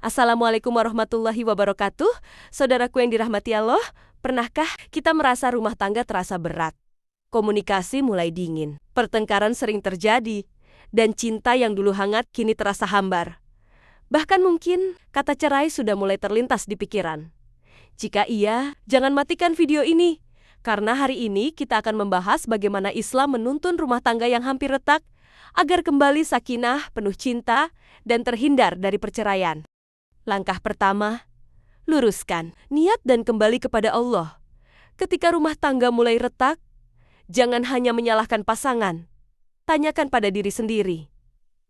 Assalamualaikum warahmatullahi wabarakatuh. Saudaraku yang dirahmati Allah, pernahkah kita merasa rumah tangga terasa berat? Komunikasi mulai dingin, pertengkaran sering terjadi, dan cinta yang dulu hangat kini terasa hambar. Bahkan mungkin kata cerai sudah mulai terlintas di pikiran. Jika iya, jangan matikan video ini, karena hari ini kita akan membahas bagaimana Islam menuntun rumah tangga yang hampir retak, agar kembali sakinah, penuh cinta, dan terhindar dari perceraian. Langkah pertama, luruskan niat dan kembali kepada Allah. Ketika rumah tangga mulai retak, jangan hanya menyalahkan pasangan. Tanyakan pada diri sendiri,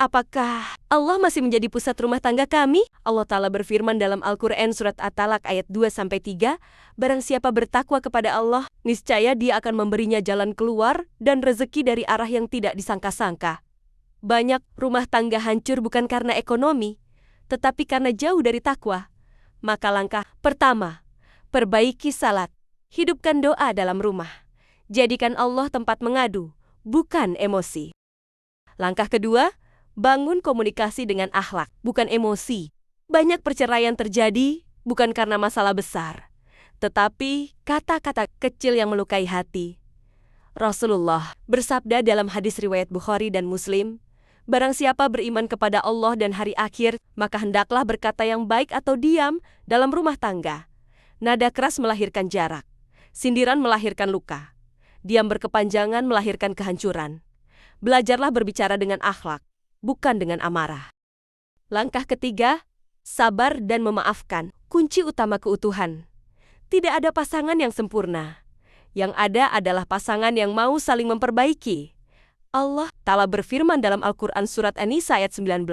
apakah Allah masih menjadi pusat rumah tangga kami? Allah Ta'ala berfirman dalam Al-Quran Surat At-Talaq ayat 2-3, barang siapa bertakwa kepada Allah, niscaya Dia akan memberinya jalan keluar dan rezeki dari arah yang tidak disangka-sangka. Banyak rumah tangga hancur bukan karena ekonomi, tetapi karena jauh dari takwa. Maka langkah pertama, perbaiki salat. Hidupkan doa dalam rumah. Jadikan Allah tempat mengadu, bukan emosi. Langkah kedua, bangun komunikasi dengan akhlak, bukan emosi. Banyak perceraian terjadi bukan karena masalah besar, tetapi kata-kata kecil yang melukai hati. Rasulullah bersabda dalam hadis riwayat Bukhari dan Muslim, barang siapa beriman kepada Allah dan hari akhir, maka hendaklah berkata yang baik atau diam dalam rumah tangga. Nada keras melahirkan jarak, sindiran melahirkan luka, diam berkepanjangan melahirkan kehancuran. Belajarlah berbicara dengan akhlak, bukan dengan amarah. Langkah ketiga, sabar dan memaafkan, kunci utama keutuhan. Tidak ada pasangan yang sempurna. Yang ada adalah pasangan yang mau saling memperbaiki. Allah Ta'ala berfirman dalam Al-Quran Surat An-Nisa ayat 19,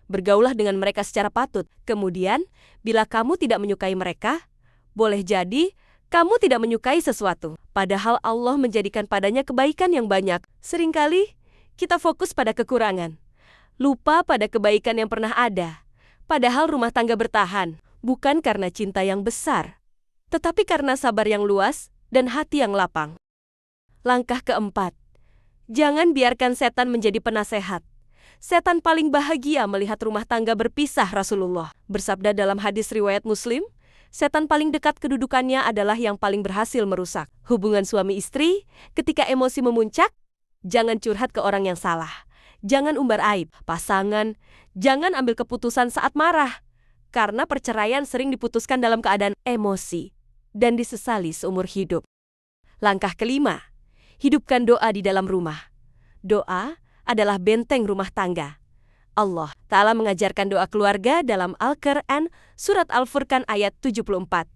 bergaulah dengan mereka secara patut. Kemudian, bila kamu tidak menyukai mereka, boleh jadi kamu tidak menyukai sesuatu. Padahal Allah menjadikan padanya kebaikan yang banyak. Seringkali kita fokus pada kekurangan, lupa pada kebaikan yang pernah ada. Padahal rumah tangga bertahan, bukan karena cinta yang besar, tetapi karena sabar yang luas dan hati yang lapang. Langkah keempat, jangan biarkan setan menjadi penasehat. Setan paling bahagia melihat rumah tangga berpisah. Rasulullah bersabda dalam hadis riwayat Muslim, setan paling dekat kedudukannya adalah yang paling berhasil merusak hubungan suami istri. Ketika emosi memuncak, jangan curhat ke orang yang salah. Jangan umbar aib pasangan. Jangan ambil keputusan saat marah, karena perceraian sering diputuskan dalam keadaan emosi dan disesali seumur hidup. Langkah kelima, hidupkan doa di dalam rumah. Doa adalah benteng rumah tangga. Allah Ta'ala mengajarkan doa keluarga dalam Al-Quran Surat Al-Furqan ayat 74.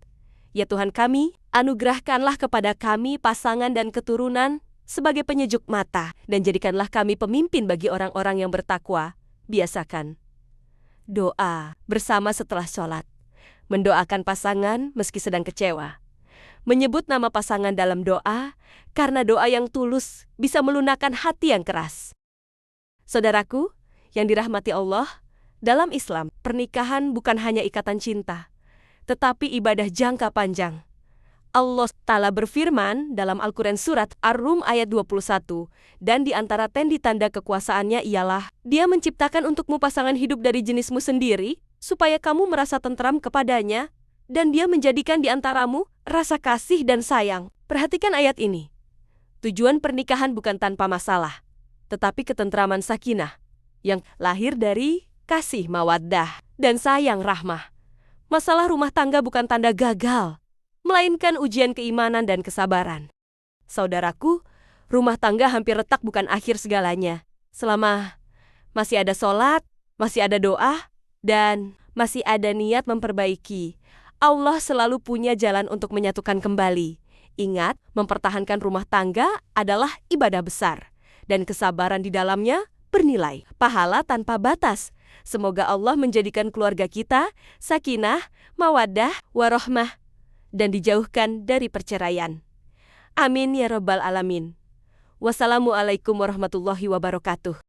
Ya Tuhan kami, anugerahkanlah kepada kami pasangan dan keturunan sebagai penyejuk mata, dan jadikanlah kami pemimpin bagi orang-orang yang bertakwa. Biasakan doa bersama setelah sholat. Mendoakan pasangan meski sedang kecewa. Menyebut nama pasangan dalam doa, karena doa yang tulus bisa melunakkan hati yang keras. Saudaraku yang dirahmati Allah, dalam Islam, pernikahan bukan hanya ikatan cinta, tetapi ibadah jangka panjang. Allah Ta'ala berfirman dalam Al-Quran Surat Ar-Rum ayat 21, dan di antara tanda kekuasaannya ialah, Dia menciptakan untukmu pasangan hidup dari jenismu sendiri, supaya kamu merasa tentram kepadanya, dan Dia menjadikan di antaramu rasa kasih dan sayang. Perhatikan ayat ini. Tujuan pernikahan bukan tanpa masalah, tetapi ketentraman sakinah, yang lahir dari kasih mawaddah dan sayang rahmah. Masalah rumah tangga bukan tanda gagal, melainkan ujian keimanan dan kesabaran. Saudaraku, rumah tangga hampir retak bukan akhir segalanya. Selama masih ada sholat, masih ada doa, dan masih ada niat memperbaiki, Allah selalu punya jalan untuk menyatukan kembali. Ingat, mempertahankan rumah tangga adalah ibadah besar, dan kesabaran di dalamnya bernilai pahala tanpa batas. Semoga Allah menjadikan keluarga kita sakinah, mawaddah, warohmah, dan dijauhkan dari perceraian. Amin ya rabbal alamin. Wassalamualaikum warahmatullahi wabarakatuh.